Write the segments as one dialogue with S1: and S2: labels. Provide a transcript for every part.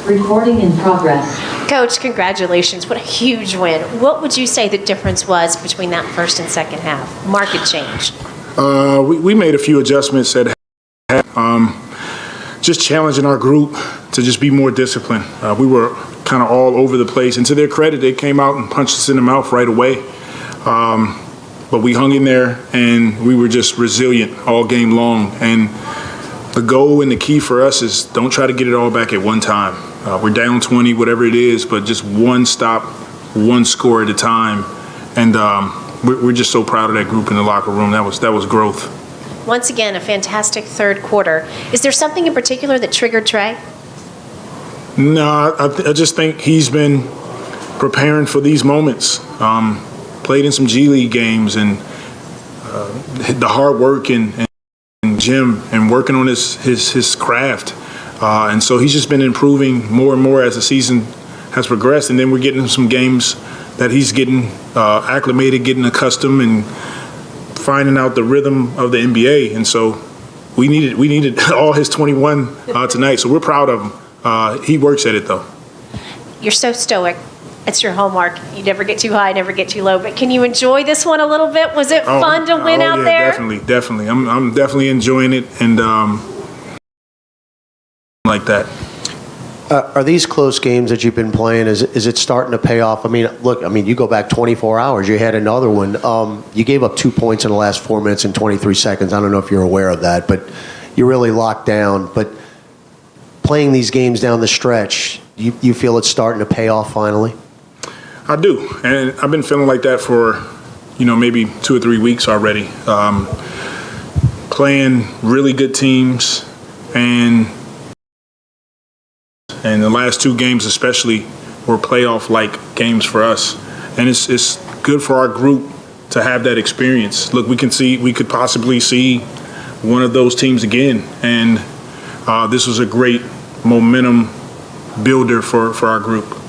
S1: Recording in progress.
S2: Coach, congratulations. What a huge win. What would you say the difference was between that first and second half? Market change.
S3: We made a few adjustments at just challenging our group to just be more disciplined. We were kind of all over the place, and to their credit, they came out and punched us in the mouth right away. But we hung in there, and we were just resilient all game long. And the goal and the key for us is don't try to get it all back at one time. We're down 20, whatever it is, but just one stop, one score at a time. And we're just so proud of that group in the locker room. That was growth.
S2: Once again, a fantastic third quarter. Is there something in particular that triggered Trey?
S3: No, I just think he's been preparing for these moments. Played in some G League games, and the hard work in gym and working on his craft. And so he's just been improving more and more as the season has progressed. And then we're getting some games that he's getting acclimated, getting accustomed, and finding out the rhythm of the NBA. And so we needed all his 21 tonight. So we're proud of him. He works at it, though.
S2: You're so stoic. It's your hallmark. You never get too high, never get too low. But can you enjoy this one a little bit? Was it fun to win out there?
S3: Definitely. I'm definitely enjoying it, and like that.
S4: Are these close games that you've been playing, is it starting to pay off? I mean, look, you go back 24 hours, you had another one. You gave up 2 points in the last 4 minutes and 23 seconds. I don't know if you're aware of that, but you're really locked down. But playing these games down the stretch, you feel it's starting to pay off finally?
S3: I do, and I've been feeling like that for, maybe 2 or 3 weeks already. Playing really good teams, and the last 2 games especially were playoff-like games for us. And it's good for our group to have that experience. Look, we could possibly see one of those teams again, and this was a great momentum builder for our group.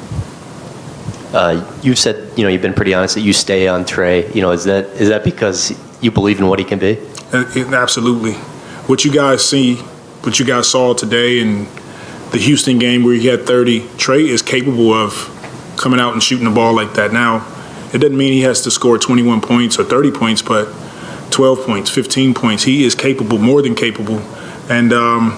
S5: You said, you've been pretty honest that you stay on Trey. Is that because you believe in what he can be?
S3: Absolutely. What you guys saw today in the Houston game where he had 30, Trey is capable of coming out and shooting the ball like that. Now, it doesn't mean he has to score 21 points or 30 points, but 12 points, 15 points. He is capable, more than capable. And I'm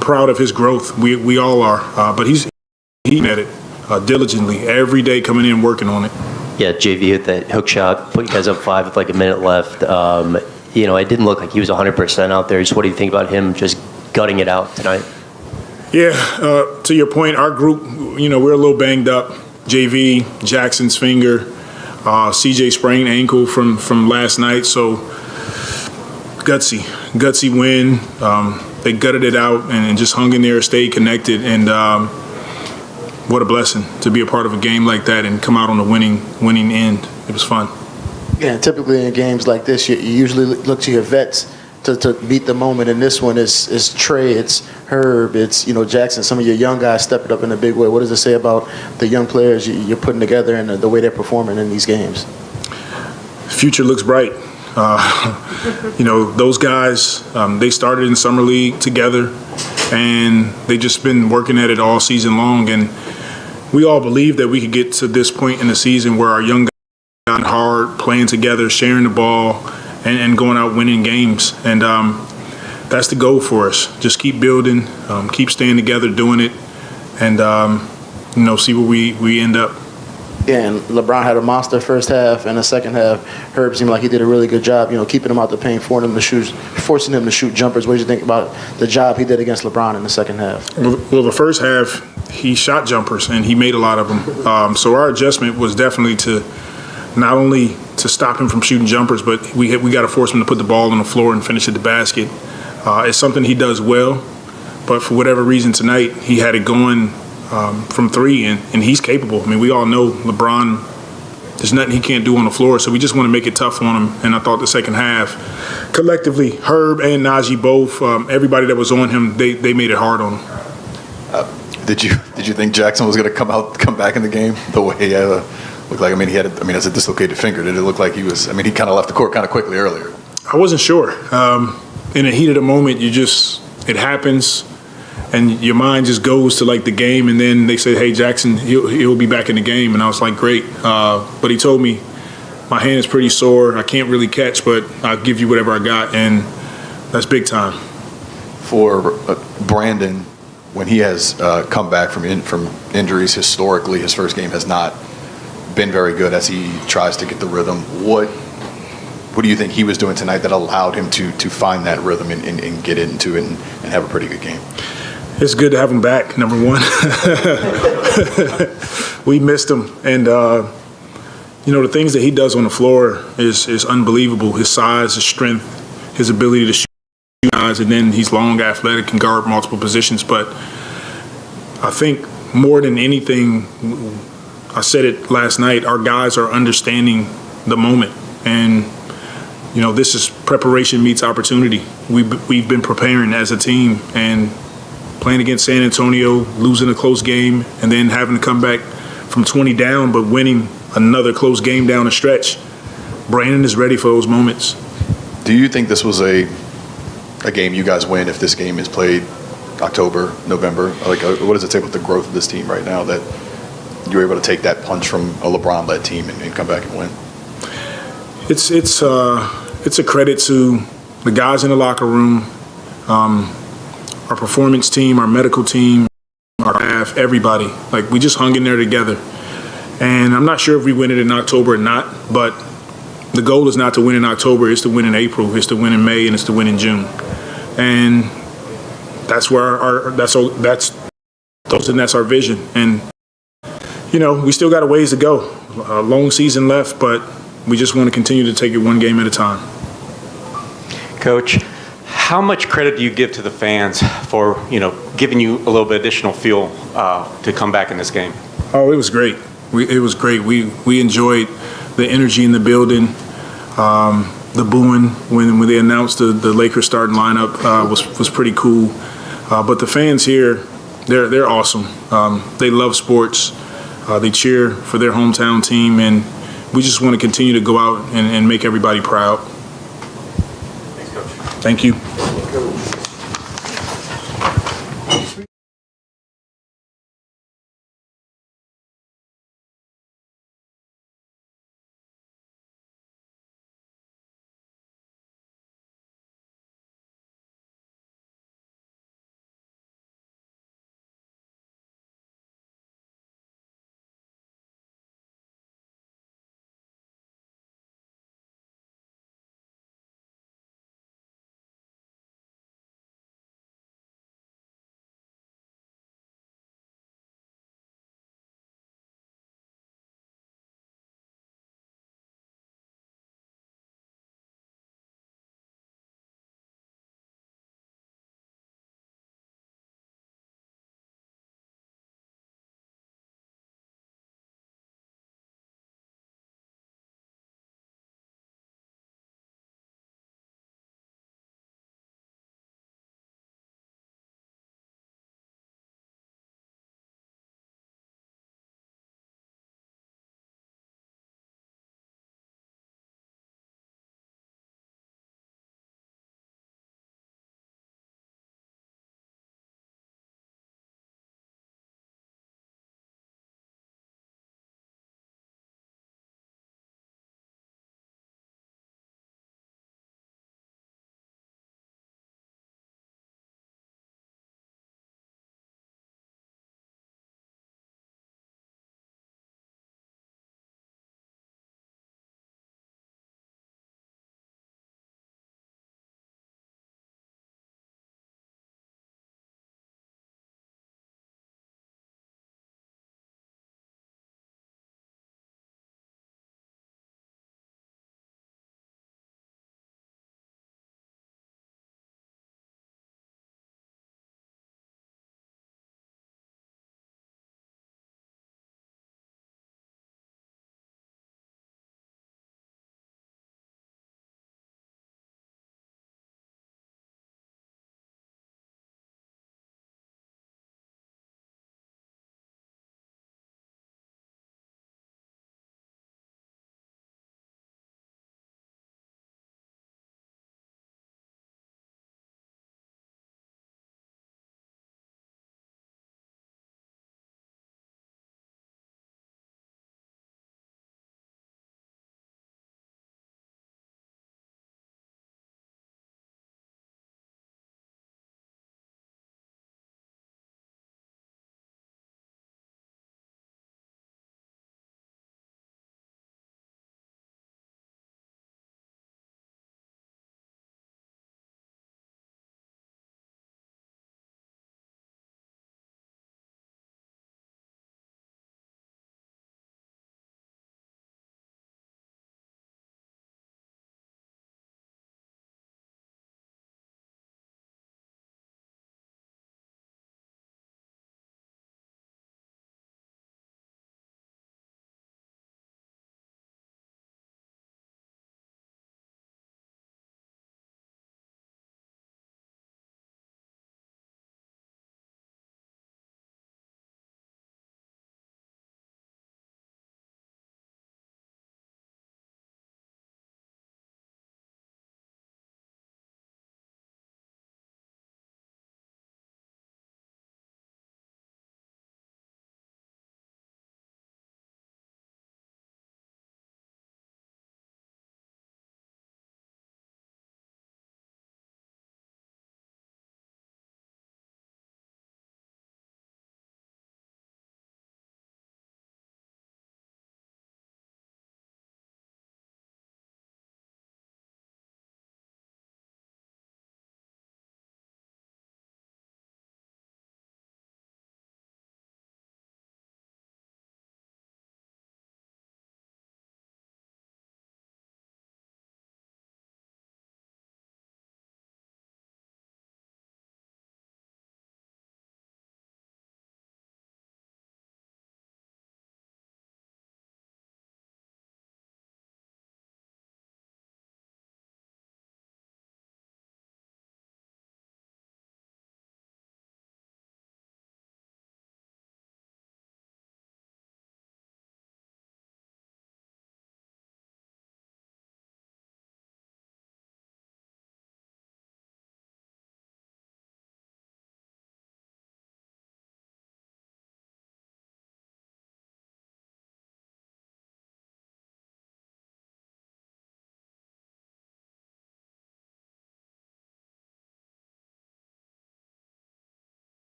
S3: proud of his growth. We all are. But he's at it diligently every day, coming in working on it.
S5: Yeah, JV hit that hook shot, put you guys up 5 with like a minute left. It didn't look like he was 100% out there. Just what do you think about him just gutting it out tonight?
S3: Yeah, to your point, our group, we're a little banged up. JV, Jackson's finger, CJ sprained ankle from last night. So gutsy win. They gutted it out and just hung in there, stayed connected, and what a blessing to be a part of a game like that and come out on the winning end. It was fun.
S6: Yeah, typically in games like this, you usually look to your vets to beat the moment. And this one is Trey, it's Herb, it's Jackson. Some of your young guys stepping up in a big way. What does it say about the young players you're putting together and the way they're performing in these games?
S3: Future looks bright. Those guys, they started in summer league together, and they just been working at it all season long. And we all believe that we could get to this point in the season where our young guys got hard, playing together, sharing the ball, and going out winning games. And that's the goal for us. Just keep building, keep staying together, doing it, and see where we end up.
S6: Yeah, and LeBron had a monster first half, and the second half, Herb seemed like he did a really good job, keeping him out the paint, forcing him to shoot jumpers. What did you think about the job he did against LeBron in the second half?
S3: Well, the first half, he shot jumpers, and he made a lot of them. So our adjustment was definitely to not only to stop him from shooting jumpers, but we got to force him to put the ball on the floor and finish at the basket. It's something he does well, but for whatever reason tonight, he had it going from 3, and he's capable. I mean, we all know LeBron, there's nothing he can't do on the floor, so we just want to make it tough on him. And I thought the second half, collectively, Herb and Najee both, everybody that was on him, they made it hard on him.
S7: Did you think Jackson was going to come back in the game the way he looked like? As a dislocated finger, did it look like he was? He kind of left the court kind of quickly earlier.
S3: I wasn't sure. In the heat of the moment, it happens. and your mind just goes to like the game, and then they said, "Hey, Jackson, he'll be back in the game," and I was like, "Great," but he told me my hand is pretty sore. I can't really catch, but I'll give you whatever I got, and that's big time.
S7: For Brandon, when he has come back from injuries, historically, his first game has not been very good as he tries to get the rhythm. What do you think he was doing tonight that allowed him to find that rhythm and get into it and have a pretty good game?
S3: It's good to have him back, number one. We missed him, and the things that he does on the floor is unbelievable. His size, his strength, his ability to shoot guys, and then he's long, athletic, can guard multiple positions. But I think more than anything, I said it last night, our guys are understanding the moment. And, this is preparation meets opportunity. We've been preparing as a team, and playing against San Antonio, losing a close game, and then having to come back from 20 down, but winning another close game down the stretch. Brandon is ready for those moments.
S7: Do you think this was a game you guys win if this game is played October, November? Like, what does it say about the growth of this team right now that you're able to take that punch from a LeBron-led team and come back and win?
S3: It's a credit to the guys in the locker room, our performance team, our medical team, our staff, everybody. Like, we just hung in there together. And I'm not sure if we win it in October or not, but the goal is not to win in October, it's to win in April, it's to win in May, and it's to win in June. And that's where that's our vision. And, we still got a ways to go. A long season left, but we just want to continue to take it one game at a time.
S8: Coach, how much credit do you give to the fans for, giving you a little bit additional fuel to come back in this game?
S3: Oh, it was great. It was great. We enjoyed the energy in the building. The booing when they announced the Lakers starting lineup was pretty cool. But the fans here, they're awesome. They love sports. They cheer for their hometown team, and we just want to continue to go out and make everybody proud.
S8: Thanks, Coach.
S3: Thank you.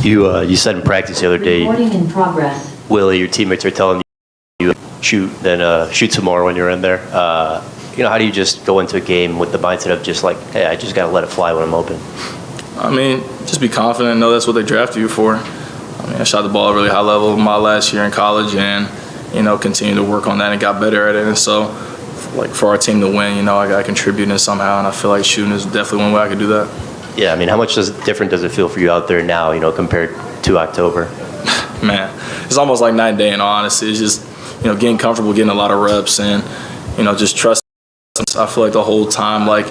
S5: You said in practice the other day,
S1: Recording in progress.
S5: Willie, your teammates are telling you shoot, then shoot some more when you're in there. How do you just go into a game with the mindset of just like, hey, I just got to let it fly when I'm open?
S9: I mean, just be confident and know that's what they drafted you for. I mean, I shot the ball at a really high level my last year in college and, continue to work on that and got better at it. And so, like, for our team to win, I got to contribute in somehow, and I feel like shooting is definitely one way I could do that.
S5: Yeah, I mean, how much different does it feel for you out there now, compared to October?
S9: Man, it's almost like night and day in all honesty. It's just, getting comfortable, getting a lot of reps and, just trusting. I feel like the whole time, like,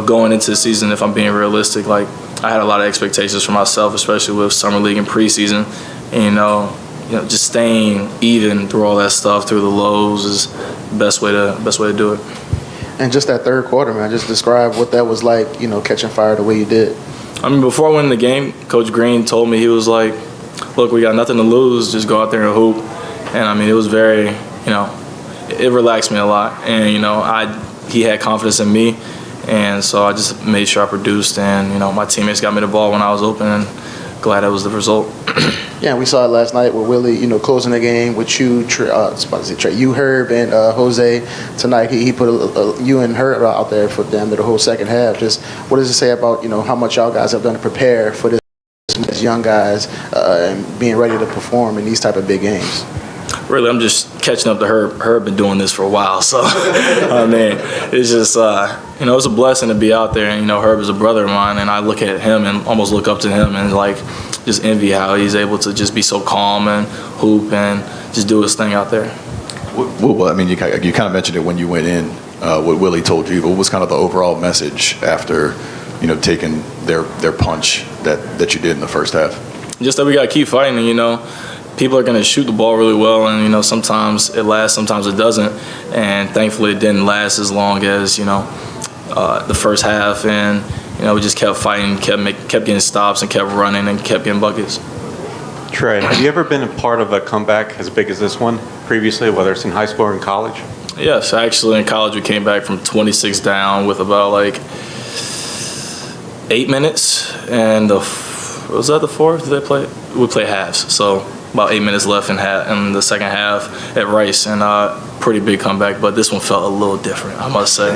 S9: going into the season, if I'm being realistic, like, I had a lot of expectations for myself, especially with summer league and preseason. And, just staying even through all that stuff, through the lows, is the best way to do it.
S6: And just that third quarter, man, just describe what that was like, catching fire the way you did.
S9: I mean, before I went in the game, Coach Green told me, he was like, look, we got nothing to lose, just go out there and hoop. And, I mean, it was very, it relaxed me a lot. And, he had confidence in me. And so I just made sure I produced. And, my teammates got me the ball when I was open, and glad that was the result.
S6: Yeah, we saw it last night with Willie, closing the game with you, Trey, you, Herb, and Jose. Tonight he put you and Herb out there for them the whole second half. Just what does it say about how much y'all guys have done to prepare for this young guys and being ready to perform in these type of big games?
S9: Really, I'm just catching up to Herb. Herb been doing this for a while, so I mean, it's just it's a blessing to be out there. And Herb is a brother of mine, and I look at him and almost look up to him and like just envy how he's able to just be so calm and hoop and just do his thing out there.
S7: Well, I mean, you kind of mentioned it when you went in. What Willie told you, but what was kind of the overall message after taking their punch that you did in the first half? Just
S9: that we got to keep fighting, and people are going to shoot the ball really well, and sometimes it lasts, sometimes it doesn't, and thankfully it didn't last as long as the first half, and we just kept fighting, kept getting stops, and kept running, and kept getting buckets.
S8: Trey, have you ever been a part of a comeback as big as this one previously, whether it's in high school or in college?
S9: Yes, actually in college we came back from 26 down with about like 8 minutes, and was that the fourth? Did they play? We play halves, so about 8 minutes left in the second half at Rice, and pretty big comeback, but this one felt a little different, I must say.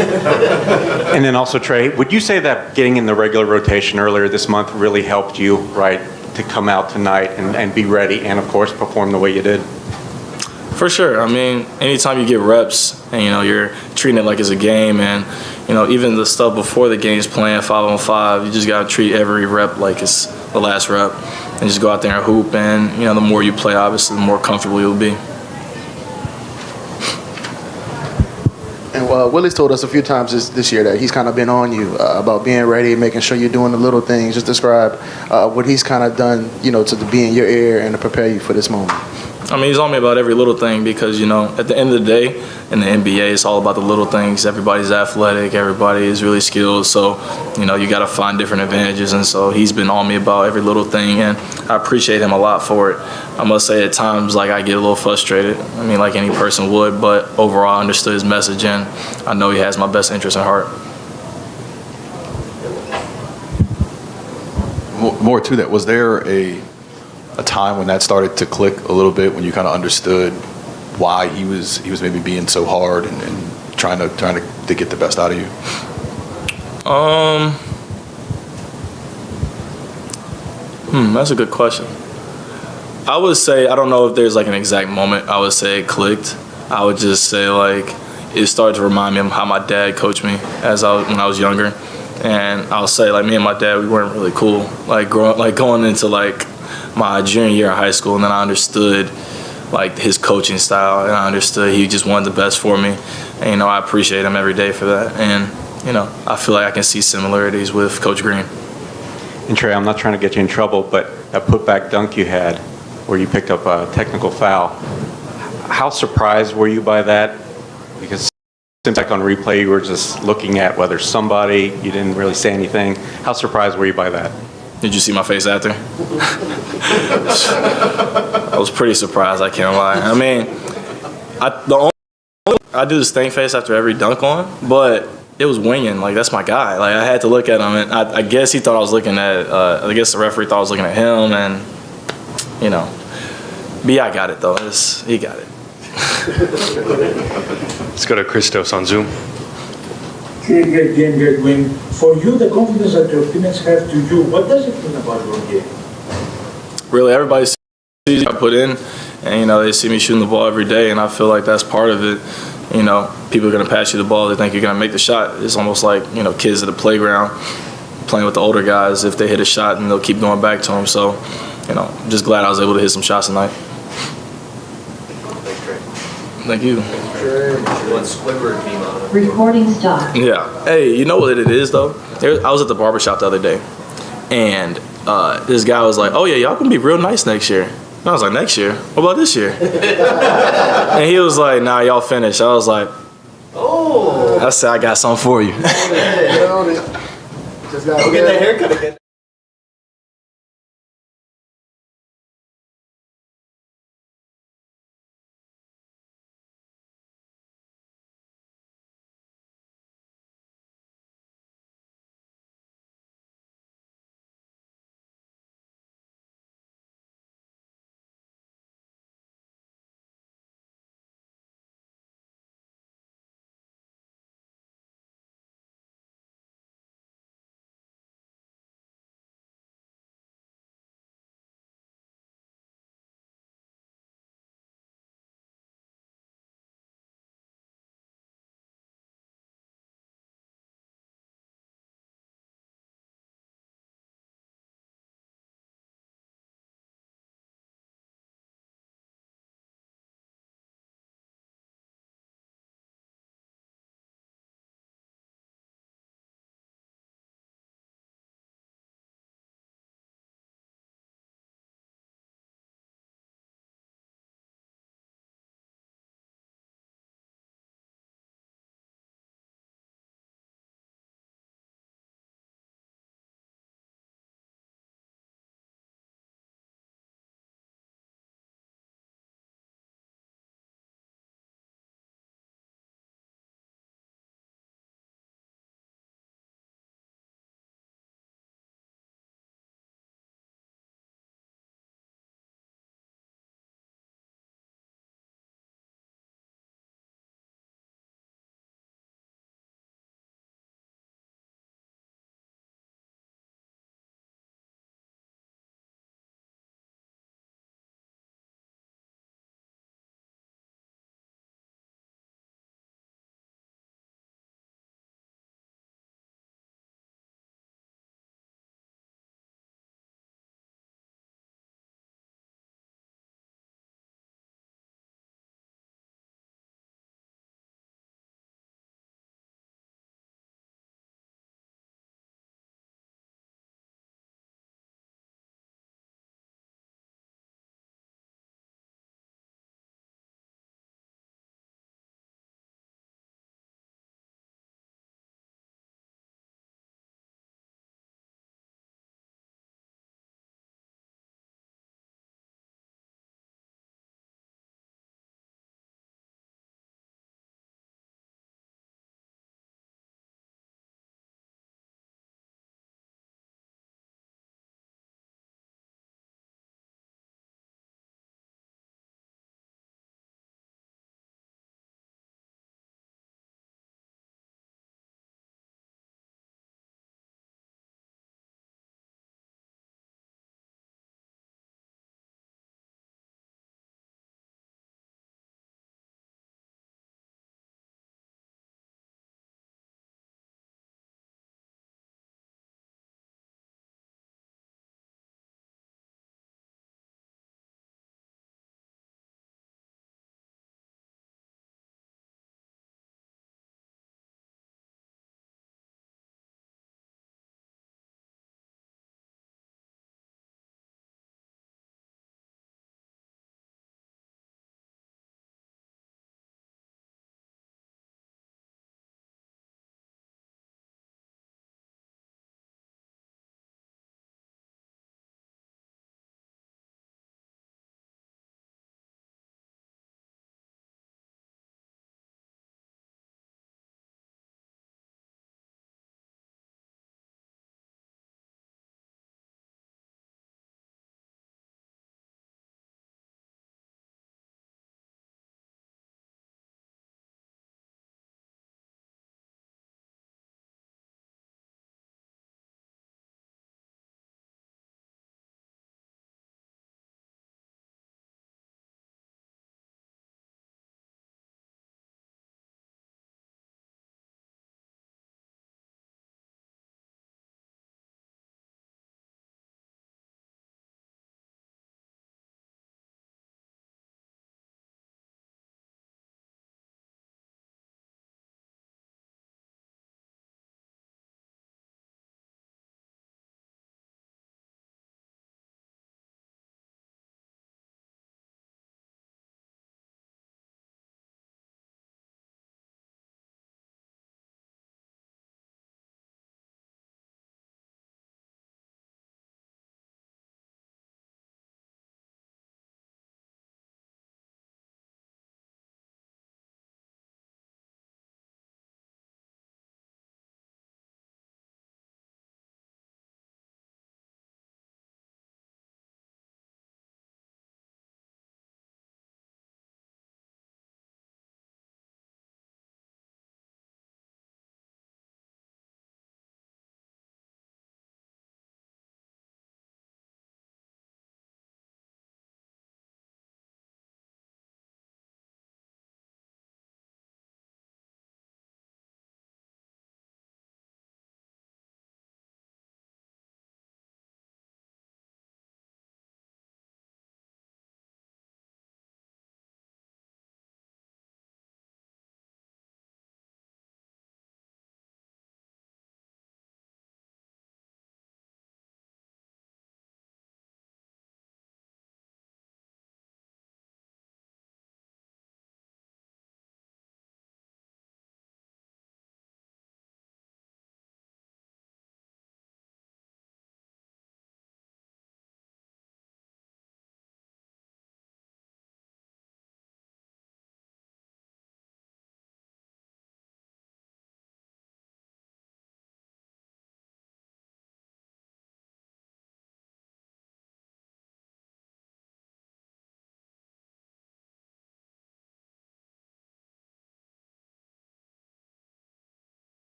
S8: And then also, Trey, would you say that getting in the regular rotation earlier this month really helped you, right, to come out tonight and be ready and, of course, perform the way you did?
S9: For sure. I mean, anytime you get reps and, you're treating it like it's a game, and, even the stuff before the game's playing 5-on-5, you just got to treat every rep like it's the last rep and just go out there and hoop. And, the more you play, obviously, the more comfortable you'll be.
S6: And Willie's told us a few times this year that he's kind of been on you about being ready, making sure you're doing the little things. Just describe what he's kind of done, to be in your ear and to prepare you for this moment.
S9: I mean, he's on me about every little thing because, at the end of the day, in the NBA, it's all about the little things. Everybody's athletic. Everybody is really skilled. So, you got to find different advantages. And so he's been on me about every little thing, and I appreciate him a lot for it. I must say at times, like, I get a little frustrated. I mean, like any person would. But overall, I understood his message, and I know he has my best interest at heart.
S7: More to that, was there a time when that started to click a little bit, when you kind of understood why he was maybe being so hard and trying to get the best out of you?
S9: That's a good question. I would say, I don't know if there's like an exact moment I would say it clicked. I would just say like it started to remind me of how my dad coached me when I was younger. And I'll say like me and my dad, we weren't really cool. Like going into like my junior year of high school, and then I understood like his coaching style, and I understood he just wanted the best for me, and I appreciate him every day for that. And I feel like I can see similarities with Coach Green.
S8: And Trey, I'm not trying to get you in trouble, but that putback dunk you had where you picked up a technical foul, how surprised were you by that? Because it seems like on replay you were just looking at whether somebody, you didn't really say anything. How surprised were you by that?
S9: Did you see my face after? I was pretty surprised, I can't lie. I mean, I do this stink face after every dunk on, but it was winging. Like, that's my guy. Like, I had to look at him, and I guess he thought I was looking at, I guess the referee thought I was looking at him, and you know. But yeah, I got it though. He got it.
S10: Let's go to Christos on Zoom.
S11: Great game, great win. For you, the confidence that your teammates have to you, what does it mean about your game?
S9: Really, everybody sees what I put in, and you know they see me shooting the ball every day, and I feel like that's part of it. You know, people are gonna pass you the ball, they think you're gonna make the shot. It's almost like, you know, kids at the playground playing with the older guys. If they hit a shot, and they'll keep going back to them. So, you know, I'm just glad I was able to hit some shots tonight. Thank you.
S1: Recording stopped.
S9: Yeah. Hey, you know what it is though? I was at the barbershop the other day, and this guy was like, "Oh yeah, y'all gonna be real nice next year." And I was like, "Next year? What about this year?" And he was like, "Nah, y'all finished." I was like, "Oh." I said, "I got something for you."
S6: Just gotta
S5: Go get that haircut again.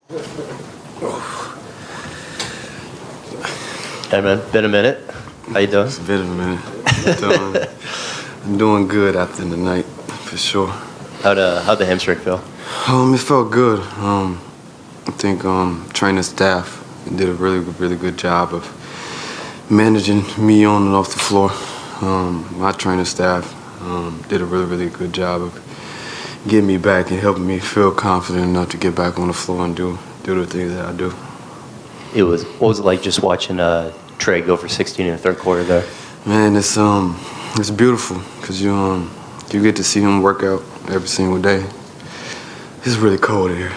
S5: Hey man, been a minute. How you doing?
S12: It's been a minute. I'm doing good after the night, for sure.
S5: How'd the hamstring feel?
S12: It felt good. I think training staff did a really good job of managing me on and off the floor. My training staff did a really good job of getting me back and helping me feel confident enough to get back on the floor and do the things that I do.
S5: What was it like just watching Trey go for 16 in the third quarter there?
S12: Man, it's beautiful because you get to see him work out every single day. It's really cold here.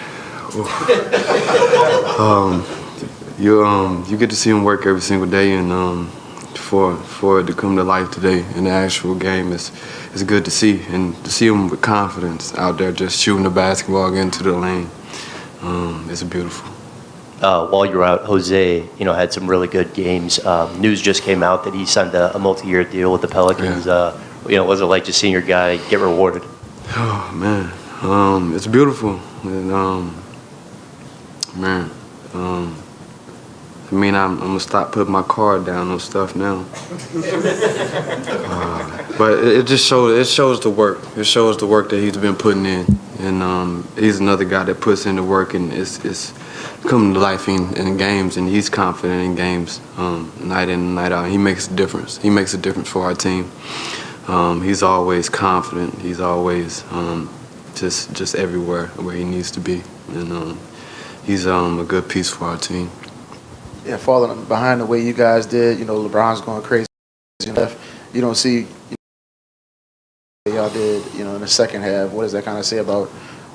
S12: You get to see him work every single day, and for it to come to life today in the actual game is good to see, and to see him with confidence out there just shooting the basketball into the lane. It's beautiful.
S5: While you were out, Jose, had some really good games. News just came out that he signed a multi-year deal with the Pelicans.
S12: Yeah.
S5: What was it like just seeing your guy get rewarded?
S12: Oh man, it's beautiful. And, I'm gonna stop putting my card down on stuff now. But it just shows the work. It shows the work that he's been putting in, and he's another guy that puts in the work, and it's coming to life in games, and he's confident in games, night in and night out. He makes a difference. He makes a difference for our team. He's always confident. He's always just everywhere where he needs to be, and he's a good piece for our team.
S6: Yeah, falling behind the way you guys did, LeBron's going crazy. You don't see y'all did, in the second half. What does that kind of say about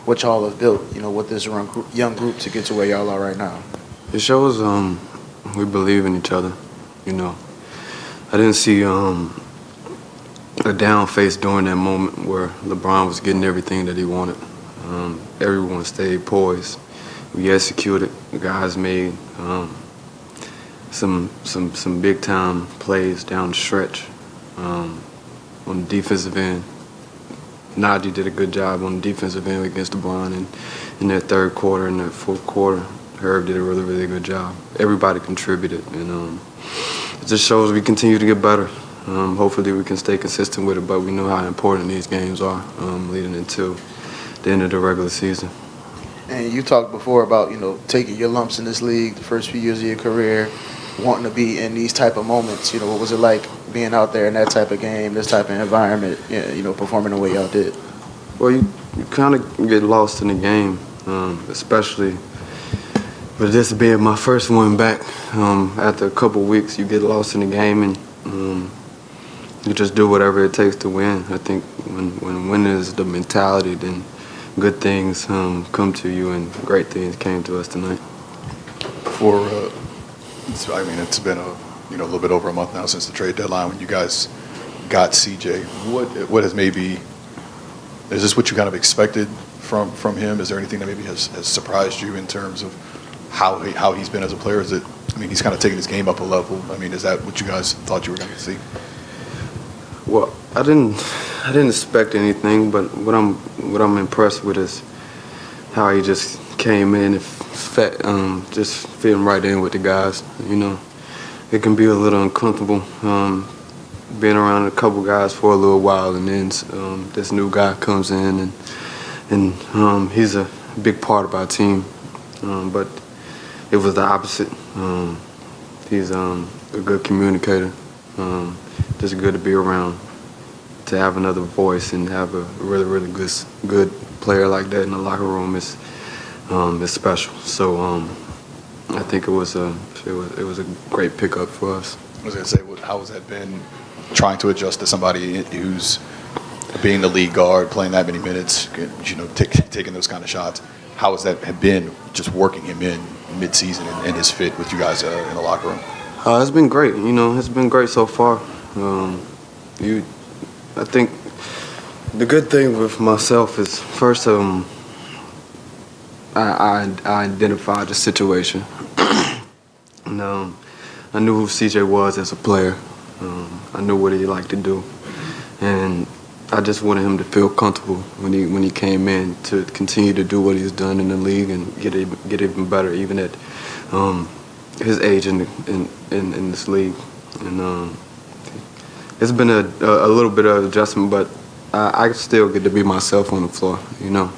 S6: what y'all have built, with this young group to get to where y'all are right now?
S12: It shows we believe in each other. I didn't see a down face during that moment where LeBron was getting everything that he wanted. Everyone stayed poised. We executed. The guys made some big time plays down the stretch on the defensive end. Najee did a good job on the defensive end against LeBron, and in that third quarter and that fourth quarter, Herb did a really good job. Everybody contributed, and it just shows we continue to get better. Hopefully we can stay consistent with it, but we know how important these games are leading into the end of the regular season.
S6: And you talked before about, taking your lumps in this league, the first few years of your career, wanting to be in these type of moments. What was it like being out there in that type of game, this type of environment, performing the way y'all did?
S12: Well, you kind of get lost in the game, especially with this being my first one back. After a couple weeks, you get lost in the game, and you just do whatever it takes to win. I think when winning is the mentality, then good things come to you, and great things came to us tonight.
S7: It's been a little bit over a month now since the trade deadline when you guys got CJ. What has maybe, is this what you kind of expected from him? Is there anything that maybe has surprised you in terms of how he's been as a player? He's kind of taken his game up a level. Is that what you guys thought you were going to see?
S12: Well, I didn't expect anything, but what I'm impressed with is how he just came in and just fitting right in with the guys. It can be a little uncomfortable being around a couple guys for a little while, and then this new guy comes in, and he's a big part of our team. But it was the opposite. He's a good communicator. Just good to be around, to have another voice and have a really good player like that in the locker room is special. So I think it was a great pickup for us.
S7: I was going to say, how has that been trying to adjust to somebody who's being the lead guard, playing that many minutes, taking those kind of shots? How has that been just working him in mid-season and his fit with you guys in the locker room?
S12: It's been great. It's been great so far. I think the good thing with myself is first I identified the situation. And I knew who CJ was as a player. I knew what he liked to do. And I just wanted him to feel comfortable when he came in to continue to do what he's done in the league and get even better, even at his age in this league. And it's been a little bit of adjustment, but I still get to be myself on the floor. You know,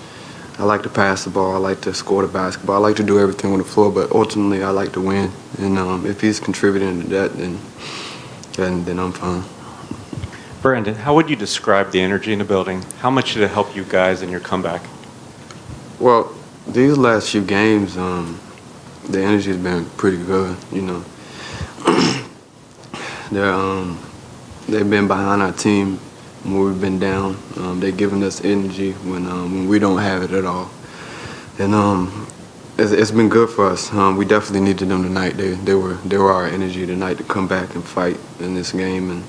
S12: I like to pass the ball, I like to score the basketball, I like to do everything on the floor, but ultimately I like to win. And if he's contributing to that, then I'm fine.
S8: Brandon, how would you describe the energy in the building? How much did it help you guys in your comeback?
S12: Well, these last few games, the energy has been pretty good. You know, they've been behind our team when we've been down. They've given us energy when we don't have it at all, and it's been good for us. We definitely needed them tonight. They were our energy tonight to come back and fight in this game, and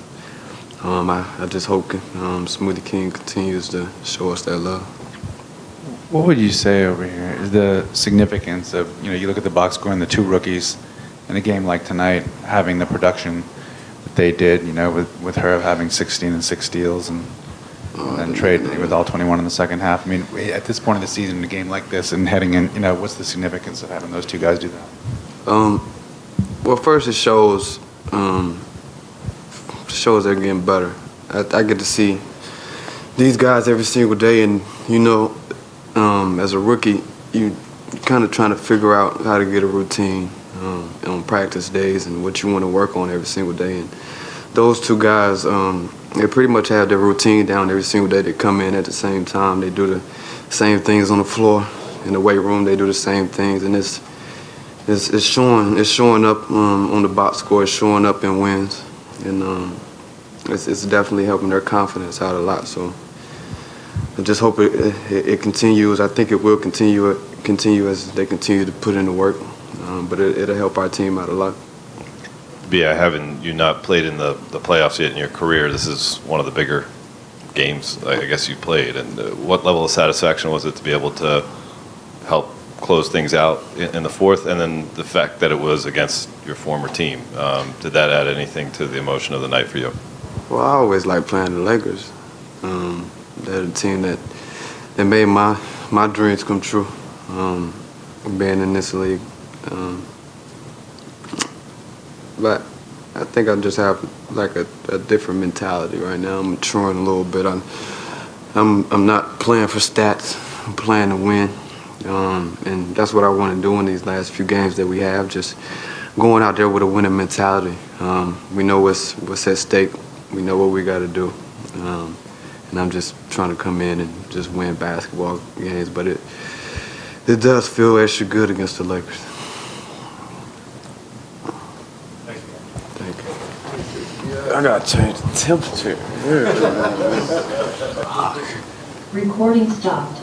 S12: I just hope Smoothie King continues to show us that love.
S13: What would you say over here is the significance of, you look at the box score and the two rookies in a game like tonight having the production that they did, with her having 16 and 6 steals and then Trey with all 21 in the second half. I mean, at this point of the season, in a game like this and heading in, what's the significance of having those two guys do that?
S12: Well, first it shows they're getting better. I get to see these guys every single day, and as a rookie, you kind of trying to figure out how to get a routine on practice days and what you want to work on every single day. And those two guys, they pretty much have their routine down every single day. They come in at the same time. They do the same things on the floor. In the weight room, they do the same things, and it's showing up on the box score. It's showing up in wins, and it's definitely helping their confidence out a lot. So I just hope it continues. I think it will continue as they continue to put in the work. But it'll help our team out a lot.
S14: Yeah, having you not played in the playoffs yet in your career, this is one of the bigger games I guess you played. And what level of satisfaction was it to be able to help close things out in the fourth, and then the fact that it was against your former team? Did that add anything to the emotion of the night for you?
S12: Well, I always like playing the Lakers. They're the team that made my dreams come true, being in this league. But I think I just have like a different mentality right now. I'm maturing a little bit. I'm not playing for stats. I'm playing to win, and that's what I want to do in these last few games that we have. Just going out there with a winning mentality. We know what's at stake. We know what we got to do, and I'm just trying to come in and just win basketball games. But it does feel extra good against the Lakers. I gotta change the temperature.
S1: Recording stopped.